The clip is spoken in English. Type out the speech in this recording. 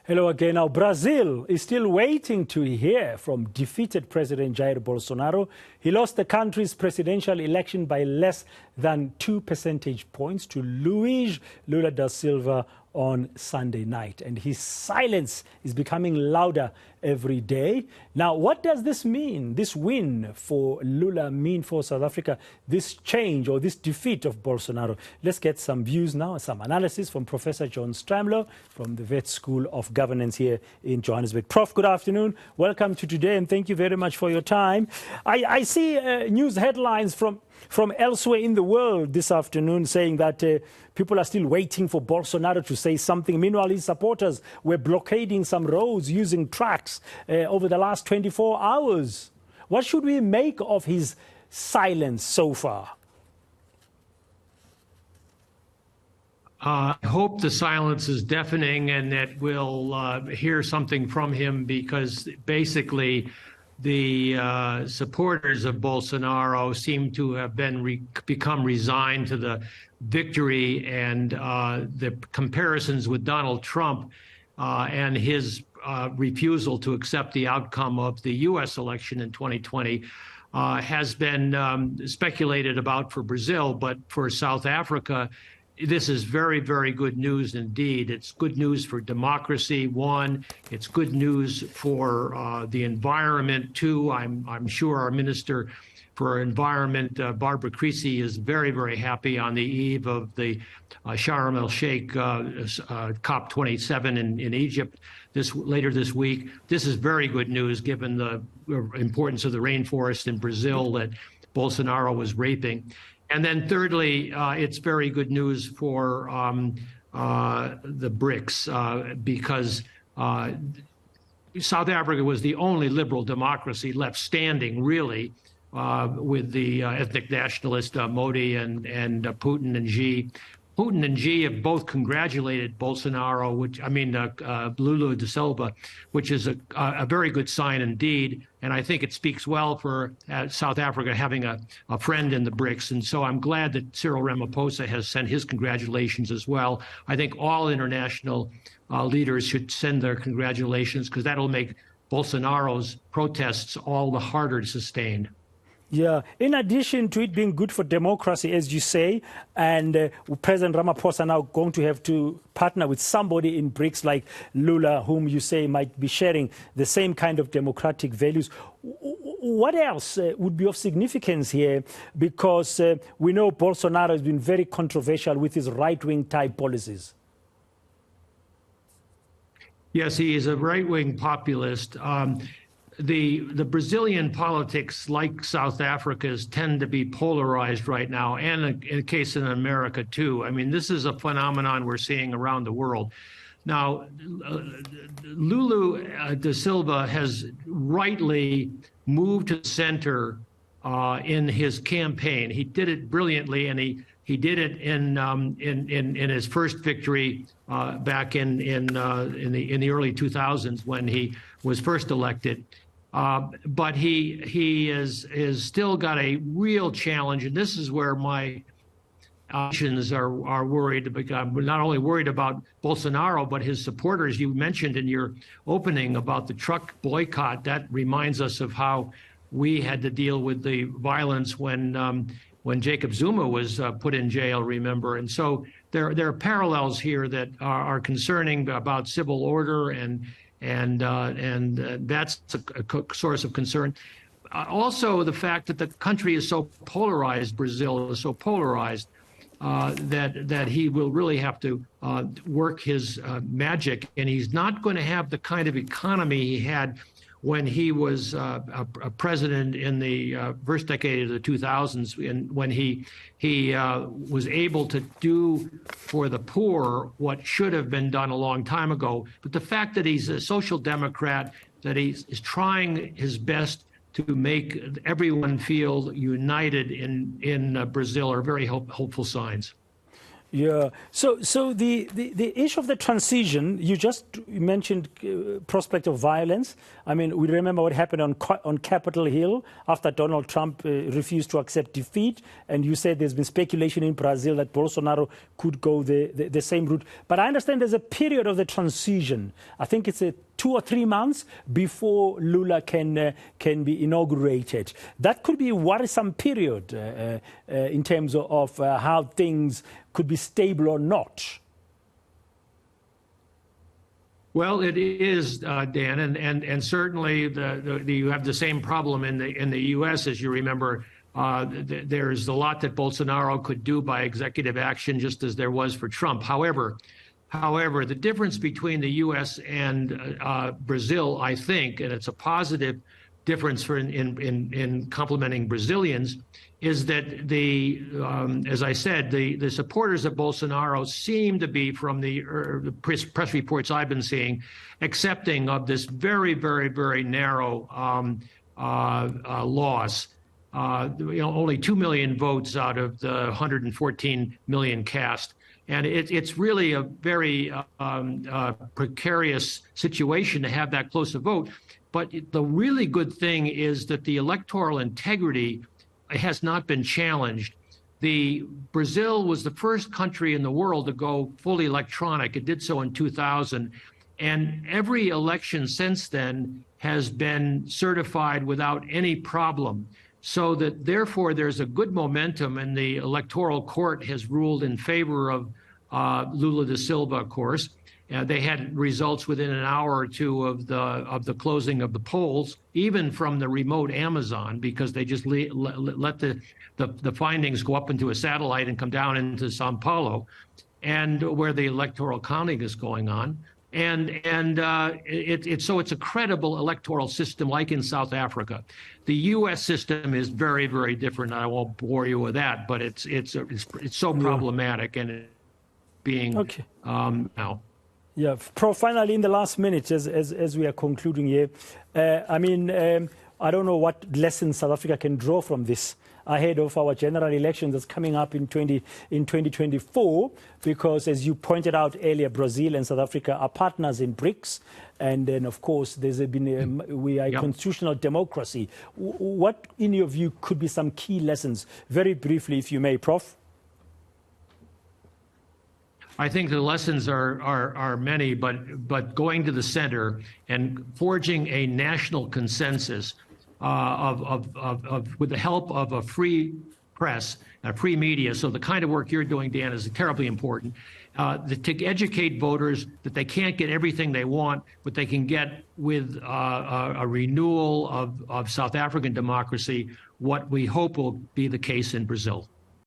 Hello again. Now, Brazil is still waiting to hear from defeated President Jair Bolsonaro. He lost the country's presidential election by less than 2 percentage points to Luiz Lula Da Silva on Sunday night. And his silence is becoming louder every day. Now, what does this mean, this win for Lula mean for South Africa, this change or this defeat of Bolsonaro? Let's get some views now, some analysis from Professor John Stremlau from the Wits School of Governance here in Johannesburg. Prof, good afternoon. Welcome to today and thank you very much for your time. I see news headlines from elsewhere in the world this afternoon saying that people are still waiting for Bolsonaro to say something. Meanwhile, his supporters were blockading some roads using trucks over the last 24 hours. What should we make of his silence so far? I hope the silence is deafening and that we'll hear something from him, because basically the supporters of Bolsonaro seem to have become resigned to the victory, and the comparisons with Donald Trump and his refusal to accept the outcome of the U.S. election in 2020 has been speculated about for Brazil, but for South Africa, this is very, very good news indeed. It's good news for democracy, one. It's good news for the environment, two. I'm sure our Minister for Environment, Barbara Creasy, is very, very happy on the eve of the Sharm el-Sheikh COP27 in Egypt later this week. This is very good news given the importance of the rainforest in Brazil that Bolsonaro was raping. And then thirdly, it's very good news for the BRICS because South Africa was the only liberal democracy left standing, really, with the ethnic nationalist Modi and Putin and Xi. Putin and Xi have both congratulated Bolsonaro, Lula da Silva, which is a very good sign indeed. And I think it speaks well for South Africa having a friend in the BRICS. And so I'm glad that Cyril Ramaphosa has sent his congratulations as well. I think all international leaders should send their congratulations, because that'll make Bolsonaro's protests all the harder to sustain. Yeah, in addition to it being good for democracy, as you say, and President Ramaphosa now going to have to partner with somebody in BRICS like Lula, whom you say might be sharing the same kind of democratic values. What else would be of significance here? Because we know Bolsonaro has been very controversial with his right-wing type policies. Yes, he is a right-wing populist. The Brazilian politics, like South Africa's, tend to be polarized right now, and in a case in America too. I mean, this is a phenomenon we're seeing around the world. Now, Lula da Silva has rightly moved to the center in his campaign. He did it brilliantly, and he did it in his first victory back in the early 2000s when he was first elected. But he is still got a real challenge, and this is where my options are worried. We're not only worried about Bolsonaro, but his supporters. You mentioned in your opening about the truck boycott. That reminds us of how we had to deal with the violence when Jacob Zuma was put in jail, remember? And so there are parallels here that are concerning about civil order, and that's a source of concern. Also, the fact that the country is so polarized, Brazil is so polarized, that he will really have to work his magic, and he's not going to have the kind of economy he had when he was a president in the first decade of the 2000s, and when he was able to do for the poor what should have been done a long time ago. But the fact that he's a social democrat, that he is trying his best to make everyone feel united in Brazil, are very hopeful signs. Yeah. So the issue of the transition, you just mentioned prospect of violence. I mean, we remember what happened on Capitol Hill after Donald Trump refused to accept defeat. And you said there's been speculation in Brazil that Bolsonaro could go the same route. But I understand there's a period of the transition. I think it's 2 or 3 months before Lula can be inaugurated. That could be a worrisome period in terms of how things could be stable or not. Well, it is, Dan, and certainly you have the same problem in the U.S. as you remember. There's a lot that Bolsonaro could do by executive action, just as there was for Trump. However, the difference between the U.S. and Brazil, I think, and it's a positive difference in complementing Brazilians, is that as I said, the supporters of Bolsonaro seem to be, from the press reports I've been seeing, accepting of this very, very, very narrow loss. Only 2 million votes out of the 114 million cast. And it's really a very precarious situation to have that close a vote. But the really good thing is that the electoral integrity has not been challenged. Brazil was the first country in the world to go fully electronic. It did so in 2000. And every election since then has been certified without any problem. So that therefore there's a good momentum, and the electoral court has ruled in favor of Lula da Silva, of course. They had results within an hour or two of the closing of the polls, even from the remote Amazon, because they just let the findings go up into a satellite and come down into Sao Paulo, and where the electoral counting is going on. So it's a credible electoral system, like in South Africa. The U.S. system is very, very different. I won't bore you with that, but it's so problematic, and it's being now. Yeah, Prof, finally, in the last minute, as we are concluding here, I mean, I don't know what lessons South Africa can draw from this ahead of our general election that's coming up in 2024, because, as you pointed out earlier, Brazil and South Africa are partners in BRICS, and then, of course, we are a constitutional democracy. What, in your view, could be some key lessons, very briefly, if you may, Prof? I think the lessons are many, but going to the center and forging a national consensus with the help of a free press, a free media. So the kind of work you're doing, Dan, is terribly important. To educate voters that they can't get everything they want, but they can get with a renewal of South African democracy, what we hope will be the case in Brazil.